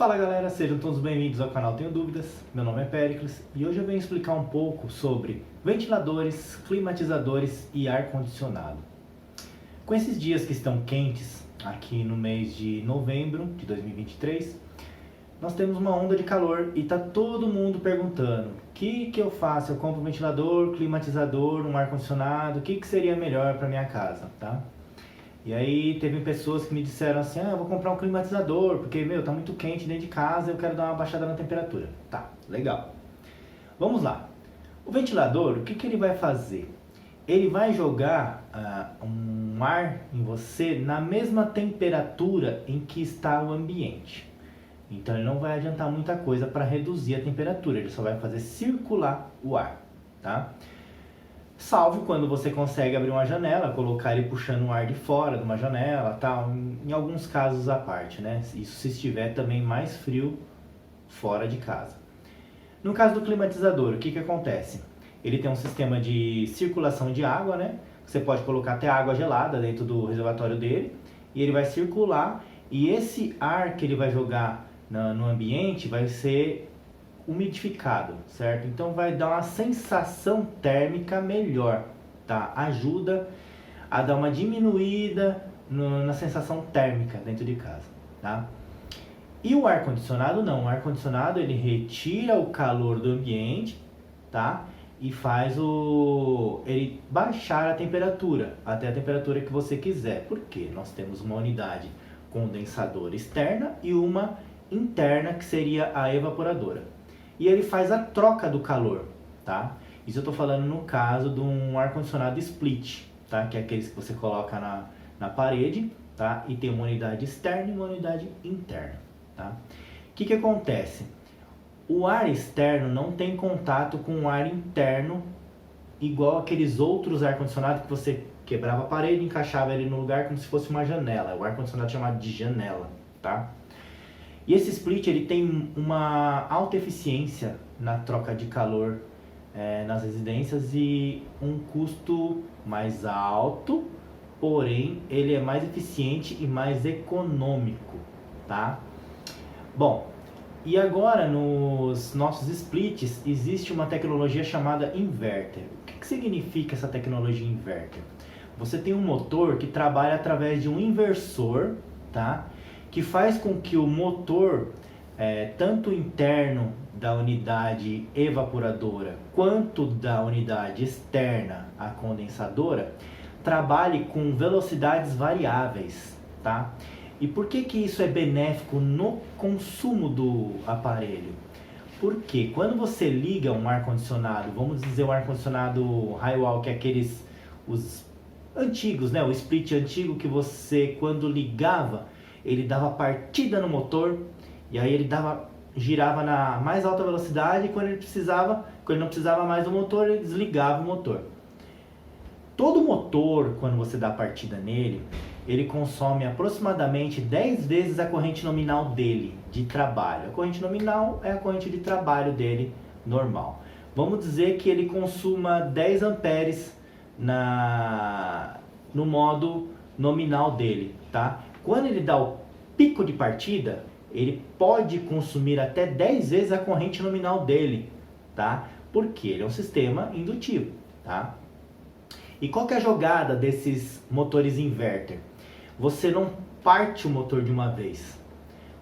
Fala galera, sejam todos bem-vindos ao canal Tenho Dúvidas. Meu nome é Péricles e hoje eu venho explicar um pouco sobre ventiladores, climatizadores e ar-condicionado. Com esses dias que estão quentes aqui no mês de novembro de 2023, nós temos uma onda de calor e tá todo mundo perguntando: o que eu faço? Eu compro um ventilador, climatizador, um ar-condicionado, o que seria melhor para minha casa, tá? E aí teve pessoas que me disseram assim: eu vou comprar um climatizador, porque, tá muito quente dentro de casa e eu quero dar uma baixada na temperatura. Tá, legal. Vamos lá. O ventilador, o que ele vai fazer? Ele vai jogar um ar em você na mesma temperatura em que está o ambiente. Então ele não vai adiantar muita coisa para reduzir a temperatura, ele só vai fazer circular o ar, tá? Salvo quando você consegue abrir uma janela, colocar ele puxando o ar de fora de uma janela, tal, em alguns casos à parte, né? Isso se estiver também mais frio fora de casa. No caso do climatizador, o que acontece? Ele tem um sistema de circulação de água, né? Você pode colocar até água gelada dentro do reservatório dele e ele vai circular, e esse ar que ele vai jogar no ambiente vai ser umidificado, certo? Então vai dar uma sensação térmica melhor, tá? Ajuda a dar uma diminuída na sensação térmica dentro de casa, tá? E o ar-condicionado não, o ar-condicionado ele retira o calor do ambiente, tá? E faz ele baixar a temperatura, até a temperatura que você quiser. Por quê? Nós temos uma unidade condensadora externa e uma interna, que seria a evaporadora. E ele faz a troca do calor, tá? Isso eu estou falando no caso de um ar-condicionado split, tá? Que é aqueles que você coloca na parede, tá? E tem uma unidade externa e uma unidade interna, tá? O que acontece? O ar externo não tem contato com o ar interno, igual aqueles outros ar-condicionados que você quebrava a parede e encaixava ele no lugar como se fosse uma janela. O ar-condicionado chamado de janela, tá? E esse split ele tem uma alta eficiência na troca de calor nas residências e um custo mais alto, porém ele é mais eficiente e mais econômico, tá? Bom, e agora nos nossos splits existe uma tecnologia chamada inverter. O que significa essa tecnologia inverter? Você tem um motor que trabalha através de um inversor, tá? Que faz com que o motor, tanto interno da unidade evaporadora quanto da unidade externa, a condensadora, trabalhe com velocidades variáveis, tá? E por que isso é benéfico no consumo do aparelho? Porque quando você liga um ar-condicionado, vamos dizer um ar-condicionado Highwall, que é os antigos, né? O split antigo que você, quando ligava, ele dava partida no motor e aí ele girava na mais alta velocidade, e quando ele não precisava mais do motor, ele desligava o motor. Todo motor, quando você dá partida nele, ele consome aproximadamente 10 vezes a corrente nominal dele de trabalho. A corrente nominal é a corrente de trabalho dele normal. Vamos dizer que ele consuma 10 amperes no modo nominal dele, tá? Quando ele dá o pico de partida, ele pode consumir até 10 vezes a corrente nominal dele, tá? Porque ele é um sistema indutivo, tá? E qual que é a jogada desses motores inverter? Você não parte o motor de uma vez.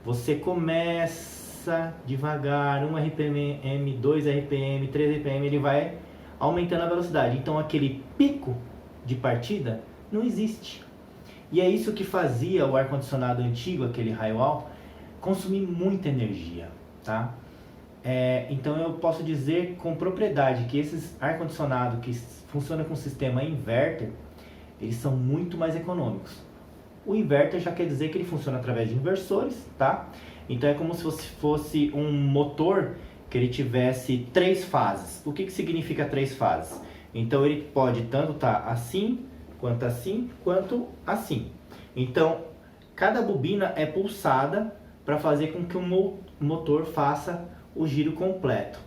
Você começa devagar, 1 RPM, 2 RPM, 3 RPM, ele vai aumentando a velocidade. Então aquele pico de partida não existe. E é isso que fazia o ar-condicionado antigo, aquele Highwall, consumir muita energia, tá? Então eu posso dizer com propriedade que esses ar-condicionados que funcionam com sistema inverter, eles são muito mais econômicos. O inverter já quer dizer que ele funciona através de inversores, tá? Então é como se fosse um motor que ele tivesse 3 fases. O que significa 3 fases? Então ele pode tanto estar assim, quanto assim. Então, cada bobina é pulsada para fazer com que o motor faça o giro completo.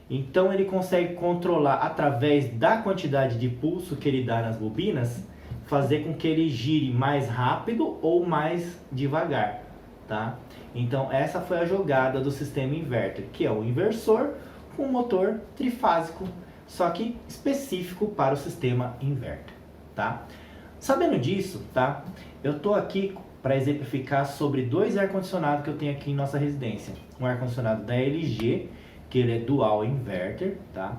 Então, ele consegue controlar, através da quantidade de pulso que ele dá nas bobinas, fazer com que ele gire mais rápido ou mais devagar, tá? Então essa foi a jogada do sistema inverter, que é o inversor com motor trifásico, só que específico para o sistema inverter, tá? Sabendo disso, tá? Eu tô aqui para exemplificar sobre dois ar-condicionados que eu tenho aqui em nossa residência. Um ar-condicionado da LG, que ele é dual inverter, tá?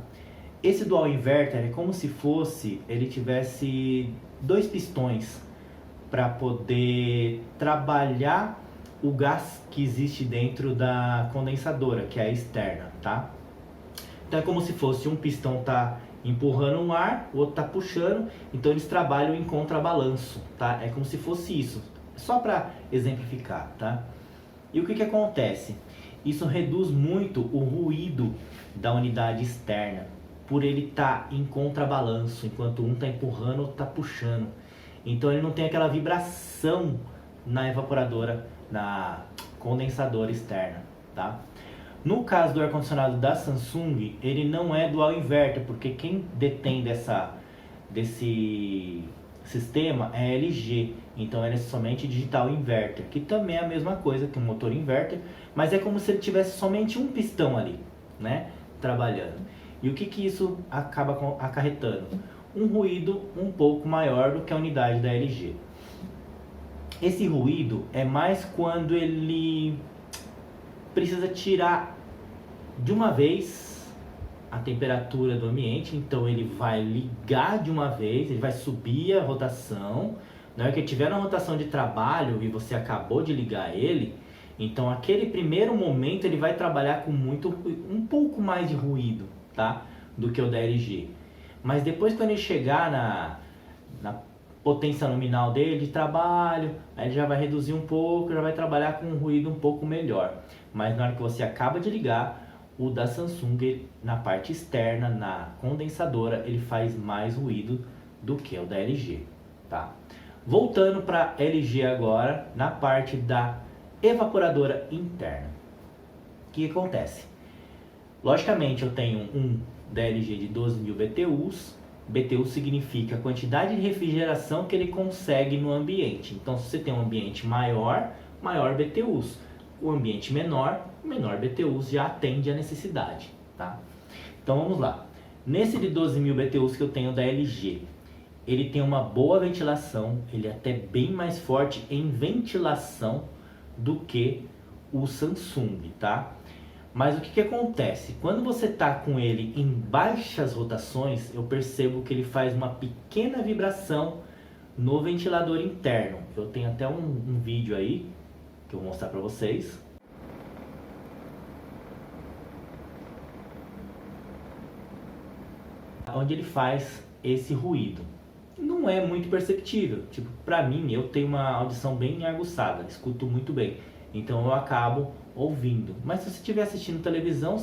Esse dual inverter é como se fosse, ele tivesse dois pistões para poder trabalhar o gás que existe dentro da condensadora, que é a externa, tá? Então é como se fosse um pistão tá empurrando um ar, o outro tá puxando, então eles trabalham em contrabalanço, tá? É como se fosse isso, só para exemplificar, tá? E o que que acontece? Isso reduz muito o ruído da unidade externa, por ele estar em contrabalanço, enquanto um tá empurrando, o outro tá puxando. Então ele não tem aquela vibração na evaporadora, na condensadora externa, tá? No caso do ar-condicionado da Samsung, ele não é dual inverter, porque quem detém desse sistema é a LG, então ele é somente digital inverter, que também é a mesma coisa que um motor inverter, mas é como se ele tivesse somente um pistão ali, né, trabalhando. E o que que isso acaba acarretando? Um ruído um pouco maior do que a unidade da LG. Esse ruído é mais quando ele precisa tirar de uma vez a temperatura do ambiente, então ele vai ligar de uma vez, ele vai subir a rotação. Na hora que ele tiver na rotação de trabalho e você acabou de ligar ele, então aquele primeiro momento ele vai trabalhar com um pouco mais de ruído, tá? Do que o da LG. Mas depois, quando ele chegar na potência nominal dele de trabalho, aí ele já vai reduzir um pouco, já vai trabalhar com um ruído um pouco melhor. Mas na hora que você acaba de ligar, o da Samsung, na parte externa, na condensadora, ele faz mais ruído do que o da LG, tá? Voltando para LG agora, na parte da evaporadora interna. O que acontece? Logicamente eu tenho um da LG de 12.000 BTUs. BTU significa a quantidade de refrigeração que ele consegue no ambiente. Então se você tem um ambiente maior, maior BTUs. O ambiente menor, menor BTUs, já atende a necessidade, tá? Então vamos lá. Nesse de 12.000 BTUs que eu tenho da LG, ele tem uma boa ventilação, ele é até bem mais forte em ventilação do que o Samsung, tá? Mas o que acontece? Quando você está com ele em baixas rotações, eu percebo que ele faz uma pequena vibração no ventilador interno. Eu tenho até um vídeo aí que eu vou mostrar para vocês. Onde ele faz esse ruído. Não é muito perceptível. Tipo, para mim, eu tenho uma audição bem aguçada, escuto muito bem. Então eu acabo ouvindo. Mas se você estiver assistindo televisão,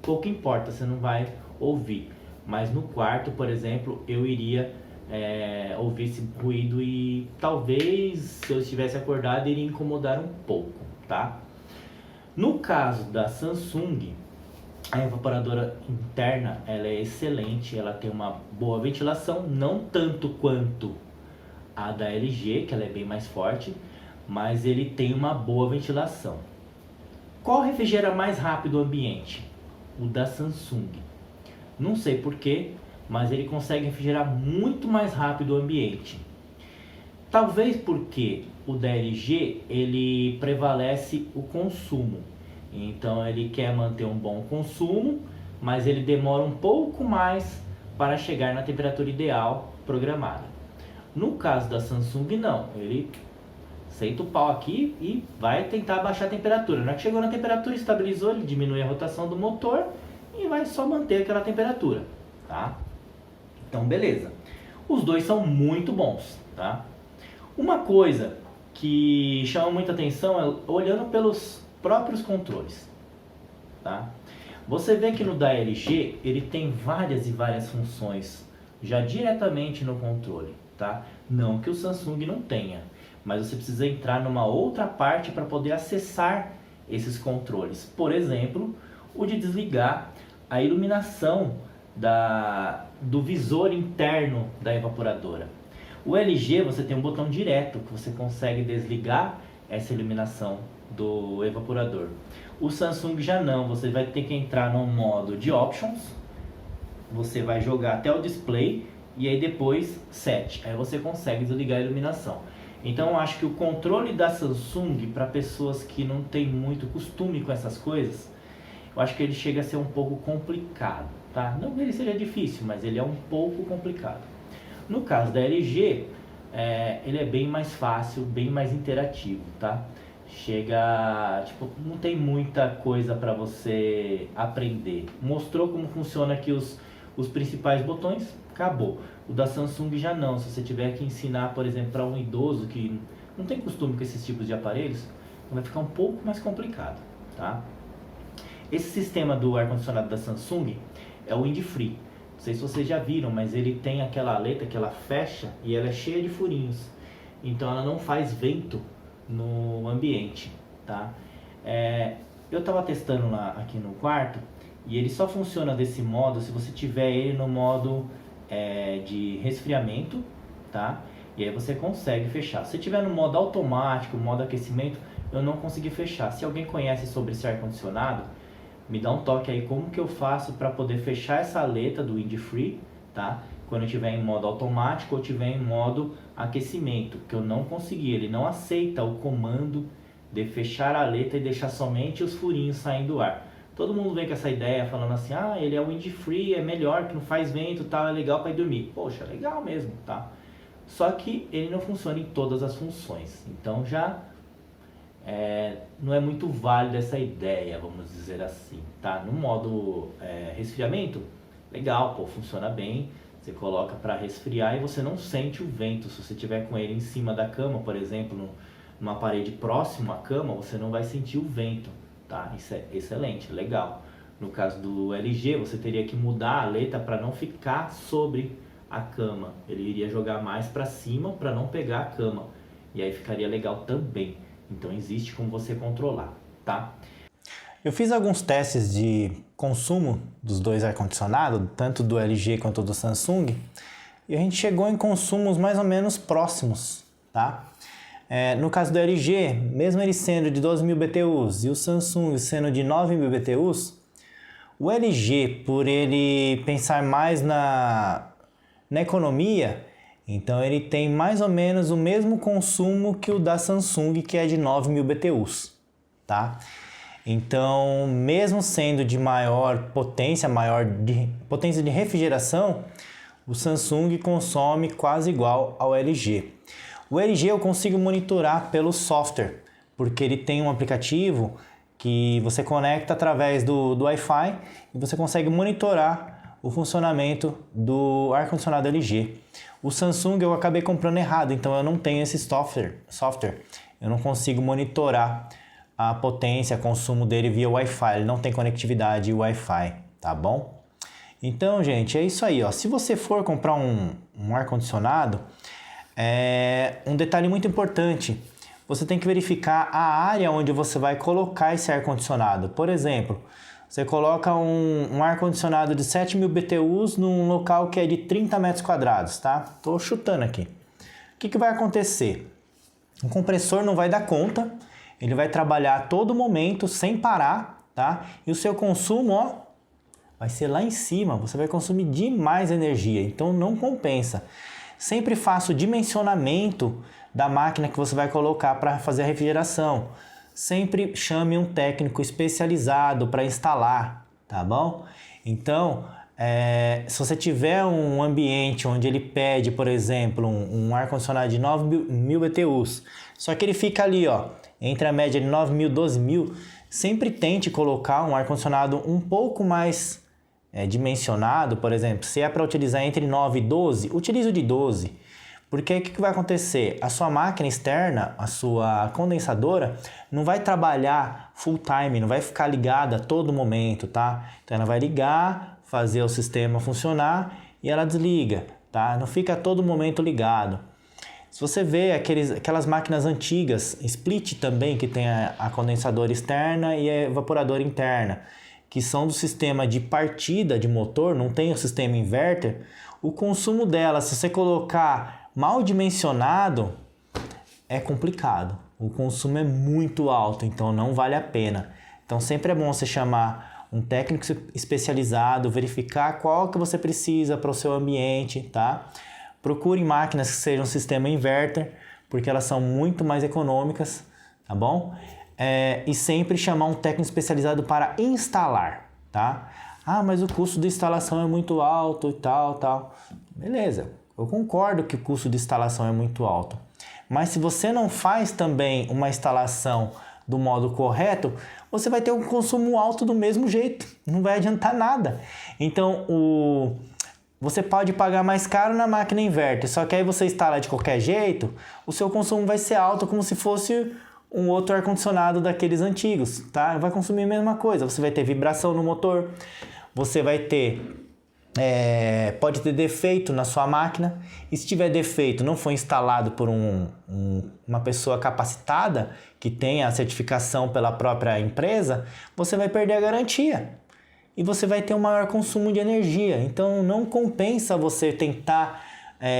pouco importa, você não vai ouvir. Mas no quarto, por exemplo, eu iria ouvir esse ruído e talvez, se eu estivesse acordado, iria incomodar um pouco, tá? No caso da Samsung, a evaporadora interna, ela é excelente, ela tem uma boa ventilação, não tanto quanto a da LG, que ela é bem mais forte, mas ele tem uma boa ventilação. Qual refrigera mais rápido o ambiente? O da Samsung. Não sei porquê, mas ele consegue refrigerar muito mais rápido o ambiente. Talvez porque o da LG ele prevalece o consumo. Então ele quer manter um bom consumo, mas ele demora um pouco mais para chegar na temperatura ideal programada. No caso da Samsung não, ele senta o pau aqui e vai tentar baixar a temperatura. Na hora que chegou na temperatura, estabilizou, ele diminui a rotação do motor e vai só manter aquela temperatura, tá? Então beleza. Os dois são muito bons, tá? Uma coisa que chama muita atenção é olhando pelos próprios controles, tá? Você vê que no da LG ele tem várias e várias funções já diretamente no controle, tá? Não que o Samsung não tenha, mas você precisa entrar numa outra parte para poder acessar esses controles. Por exemplo, o de desligar a iluminação do visor interno da evaporadora. O LG você tem um botão direto que você consegue desligar essa iluminação do evaporador. O Samsung já não, você vai ter que entrar no modo de Options, você vai jogar até o display e aí depois Set, aí você consegue desligar a iluminação. Então eu acho que o controle da Samsung para pessoas que não tem muito costume com essas coisas, eu acho que ele chega a ser um pouco complicado, tá? Não que ele seja difícil, mas ele é um pouco complicado. No caso da LG, ele é bem mais fácil, bem mais interativo, tá? Chega, tipo, não tem muita coisa para você aprender. Mostrou como funciona aqui os principais botões, acabou. O da Samsung já não. Se você tiver que ensinar, por exemplo, para um idoso que não tem costume com esses tipos de aparelhos, vai ficar um pouco mais complicado, tá? Esse sistema do ar-condicionado da Samsung é o Wind-Free. Não sei se vocês já viram, mas ele tem aquela aleta que ela fecha e ela é cheia de furinhos. Então ela não faz vento no ambiente, tá? Eu estava testando lá aqui no quarto e ele só funciona desse modo se você tiver ele no modo de resfriamento, tá? E aí você consegue fechar. Se tiver no modo automático, modo aquecimento, eu não consegui fechar. Se alguém conhece sobre esse ar-condicionado, me dá um toque aí como que eu faço para poder fechar essa aleta do Wind-Free, tá? Quando eu estiver em modo automático ou estiver em modo aquecimento, que eu não consegui, ele não aceita o comando de fechar a aleta e deixar somente os furinhos saindo do ar. Todo mundo vem com essa ideia falando assim, ele é Wind-Free, é melhor, que não faz vento, tá, é legal para ir dormir. Poxa, legal mesmo, tá? Só que ele não funciona em todas as funções, então já não é muito válida essa ideia, vamos dizer assim, tá? No modo resfriamento, legal, pô, funciona bem. Você coloca para resfriar e você não sente o vento. Se você tiver com ele em cima da cama, por exemplo, numa parede próxima à cama, você não vai sentir o vento, tá? Isso é excelente, legal. No caso do LG, você teria que mudar a aleta para não ficar sobre a cama. Ele iria jogar mais para cima para não pegar a cama. E aí ficaria legal também. Então existe como você controlar, tá? Eu fiz alguns testes de consumo dos dois ar-condicionados, tanto do LG quanto do Samsung, e a gente chegou em consumos mais ou menos próximos, tá? No caso do LG, mesmo ele sendo de 12.000 BTUs e o Samsung sendo de 9.000 BTUs, o LG, por ele pensar mais na economia, então ele tem mais ou menos o mesmo consumo que o da Samsung, que é de 9.000 BTUs, tá? Então, mesmo sendo de maior potência de refrigeração, o Samsung consome quase igual ao LG. O LG eu consigo monitorar pelo software, porque ele tem um aplicativo que você conecta através do Wi-Fi e você consegue monitorar o funcionamento do ar-condicionado LG. O Samsung eu acabei comprando errado, então eu não tenho esse software. Eu não consigo monitorar a potência, consumo dele via Wi-Fi, ele não tem conectividade Wi-Fi, tá bom? Então, gente, é isso aí, ó. Se você for comprar um ar-condicionado, um detalhe muito importante, você tem que verificar a área onde você vai colocar esse ar-condicionado. Por exemplo, você coloca um ar-condicionado de 7.000 BTUs num local que é de 30 metros quadrados, tá? Tô chutando aqui. O que vai acontecer? O compressor não vai dar conta, ele vai trabalhar a todo momento, sem parar, tá? E o seu consumo, ó, vai ser lá em cima, você vai consumir demais energia, então não compensa. Sempre faça o dimensionamento da máquina que você vai colocar para fazer a refrigeração. Sempre chame um técnico especializado para instalar, tá bom? Então, se você tiver um ambiente onde ele pede, por exemplo, um ar-condicionado de 9.000 BTUs, só que ele fica ali, ó, entre a média de 9.000 e 12.000, sempre tente colocar um ar-condicionado um pouco mais dimensionado, por exemplo, se é para utilizar entre 9 e 12, utilize o de 12. Porque o que vai acontecer? A sua máquina externa, a sua condensadora, não vai trabalhar full time, não vai ficar ligada a todo momento, tá? Então ela vai ligar, fazer o sistema funcionar e ela desliga, tá? Não fica a todo momento ligado. Se você vê aquelas máquinas antigas, split também, que tem a condensadora externa e a evaporadora interna, que são do sistema de partida de motor, não tem o sistema inverter, o consumo dela, se você colocar mal dimensionado, é complicado, o consumo é muito alto, então não vale a pena. Então sempre é bom você chamar um técnico especializado, verificar qual que você precisa para o seu ambiente, tá? Procure máquinas que sejam sistema inverter, porque elas são muito mais econômicas, tá bom? E sempre chamar um técnico especializado para instalar, tá? Ah, mas o custo de instalação é muito alto e tal. Beleza, eu concordo que o custo de instalação é muito alto. Mas se você não faz também uma instalação do modo correto, você vai ter um consumo alto do mesmo jeito. Não vai adiantar nada. Então, você pode pagar mais caro na máquina inverter, só que aí você instala de qualquer jeito, o seu consumo vai ser alto como se fosse um outro ar-condicionado daqueles antigos, tá? Vai consumir a mesma coisa. Você vai ter vibração no motor, você vai ter... pode ter defeito na sua máquina, e se tiver defeito, não foi instalado por uma pessoa capacitada, que tenha a certificação pela própria empresa, você vai perder a garantia e você vai ter um maior consumo de energia. Então não compensa você tentar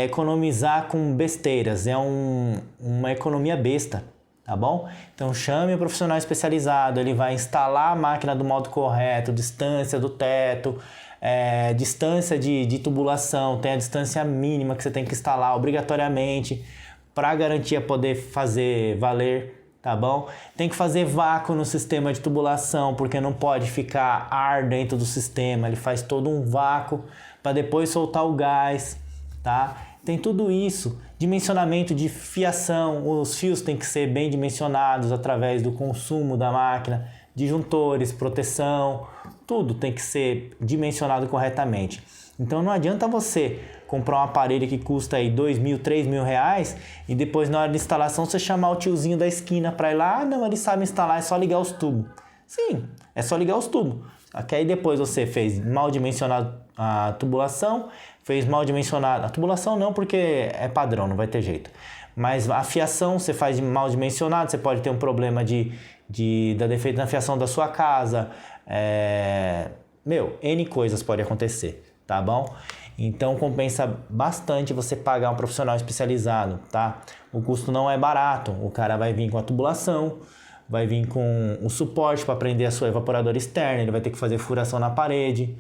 economizar com besteiras, é uma economia besta, tá bom? Então chame um profissional especializado, ele vai instalar a máquina do modo correto, distância do teto, distância de tubulação, tem a distância mínima que você tem que instalar obrigatoriamente para a garantia poder fazer valer, tá bom? Tem que fazer vácuo no sistema de tubulação, porque não pode ficar ar dentro do sistema, ele faz todo um vácuo para depois soltar o gás, tá? Tem tudo isso, dimensionamento de fiação, os fios têm que ser bem dimensionados através do consumo da máquina, disjuntores, proteção, tudo tem que ser dimensionado corretamente. Então não adianta você comprar um aparelho que custa aí 2 mil, 3 mil reais e depois na hora de instalação você chamar o tiozinho da esquina para ir lá, não, ele sabe instalar, é só ligar os tubos. Sim, é só ligar os tubos. Aqui aí depois você fez mal dimensionado a tubulação, fez mal dimensionado, a tubulação não porque é padrão, não vai ter jeito. Mas a fiação você faz mal dimensionado, você pode ter um problema da defeito na fiação da sua casa, N coisas pode acontecer, tá bom? Então compensa bastante você pagar um profissional especializado, tá? O custo não é barato, o cara vai vir com a tubulação, vai vir com o suporte para prender a sua evaporadora externa, ele vai ter que fazer furação na parede,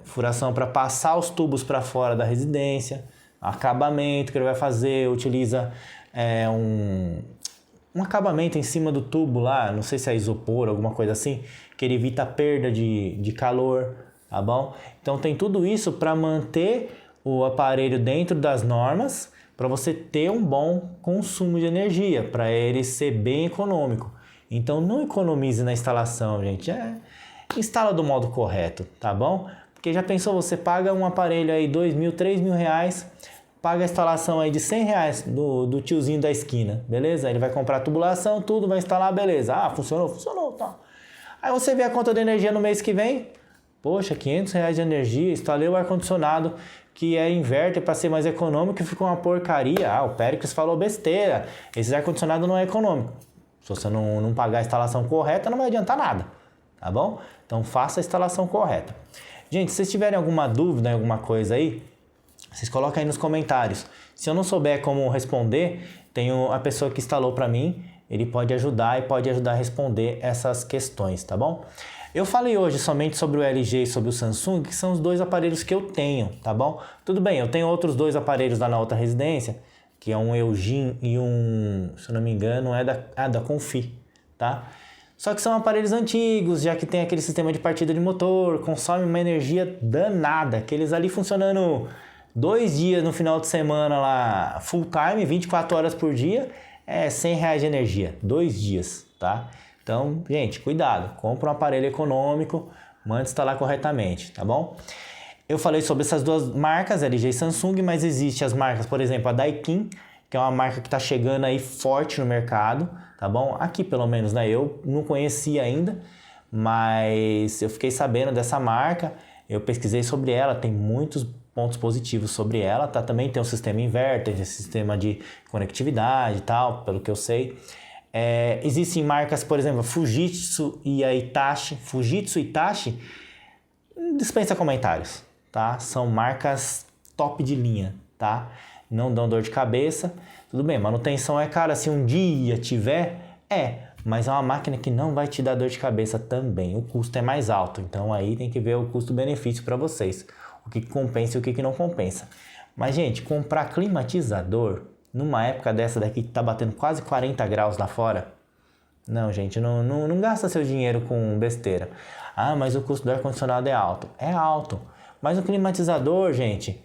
furação para passar os tubos para fora da residência, acabamento que ele vai fazer, utiliza um acabamento em cima do tubo lá, não sei se é isopor, alguma coisa assim, que ele evita a perda de calor, tá bom? Então tem tudo isso para manter o aparelho dentro das normas, para você ter um bom consumo de energia, para ele ser bem econômico. Então não economize na instalação, gente, instala do modo correto, tá bom? Porque já pensou, você paga um aparelho aí 2 mil, 3 mil reais, paga a instalação aí de 100 reais do tiozinho da esquina, beleza? Ele vai comprar a tubulação, tudo, vai instalar, beleza. Ah, funcionou, tá. Aí você vê a conta de energia no mês que vem, poxa, 500 reais de energia, instalei o ar-condicionado que é inverter para ser mais econômico e ficou uma porcaria. Ah, o Péricles falou besteira, esse ar-condicionado não é econômico. Se você não pagar a instalação correta, não vai adiantar nada, tá bom? Então faça a instalação correta. Gente, se vocês tiverem alguma dúvida em alguma coisa aí, vocês colocam aí nos comentários. Se eu não souber como responder, tenho a pessoa que instalou para mim, ele pode ajudar e pode ajudar a responder essas questões, tá bom? Eu falei hoje somente sobre o LG e sobre o Samsung, que são os dois aparelhos que eu tenho, tá bom? Tudo bem, eu tenho outros dois aparelhos lá na outra residência, que é um Eugene e se eu não me engano, é da Confi, tá? Só que são aparelhos antigos, já que tem aquele sistema de partida de motor, consome uma energia danada, aqueles ali funcionando 2 dias no final de semana lá, full time, 24 horas por dia, 100 reais de energia, 2 dias, tá? Então, gente, cuidado, compra um aparelho econômico, manda instalar corretamente, tá bom? Eu falei sobre essas duas marcas, LG e Samsung, mas existe as marcas, por exemplo, a Daikin, que é uma marca que está chegando aí forte no mercado, tá bom? Aqui pelo menos, né? Eu não conhecia ainda, mas eu fiquei sabendo dessa marca, eu pesquisei sobre ela, tem muitos pontos positivos sobre ela, tá? Também tem um sistema inverter, tem sistema de conectividade e tal, pelo que eu sei. Existem marcas, por exemplo, Fujitsu e a Hitachi. Fujitsu e Hitachi, dispensa comentários, tá? São marcas top de linha, tá? Não dão dor de cabeça. Se Tudo bem, manutenção é cara, se um dia tiver, mas é uma máquina que não vai te dar dor de cabeça também. O custo é mais alto, então aí tem que ver o custo-benefício para vocês. O que compensa e o que não compensa. Mas, gente, comprar climatizador numa época dessa daqui que tá batendo quase 40 graus lá fora, não, gente, não gasta seu dinheiro com besteira. Ah, mas o custo do ar-condicionado é alto. É alto. Mas o climatizador, gente,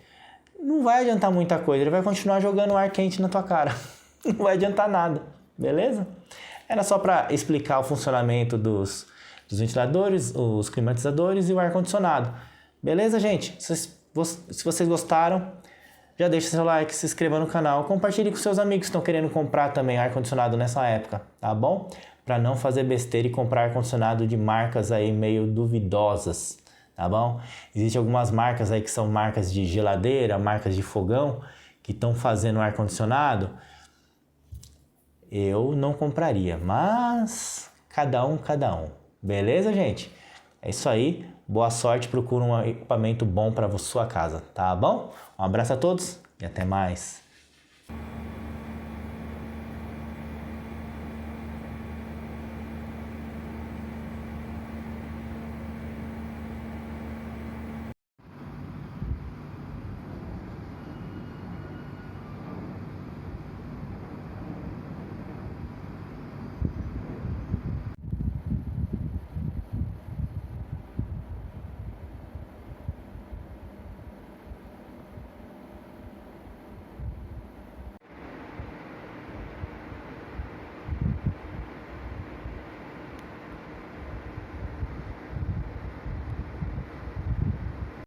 não vai adiantar muita coisa. Ele vai continuar jogando ar quente na tua cara. Não vai adiantar nada, beleza? Era só para explicar o funcionamento dos ventiladores, os climatizadores e o ar-condicionado. Beleza, gente? Se vocês gostaram, já deixa seu like, se inscreva no canal, compartilhe com seus amigos que estão querendo comprar também ar-condicionado nessa época, tá bom? Para não fazer besteira e comprar ar-condicionado de marcas aí meio duvidosas, tá bom? Existem algumas marcas aí que são marcas de geladeira, marcas de fogão, que estão fazendo ar-condicionado. Eu não compraria, mas cada um. Beleza, gente? É isso aí. Boa sorte, procura um equipamento bom para sua casa, tá bom? Um abraço a todos e até mais.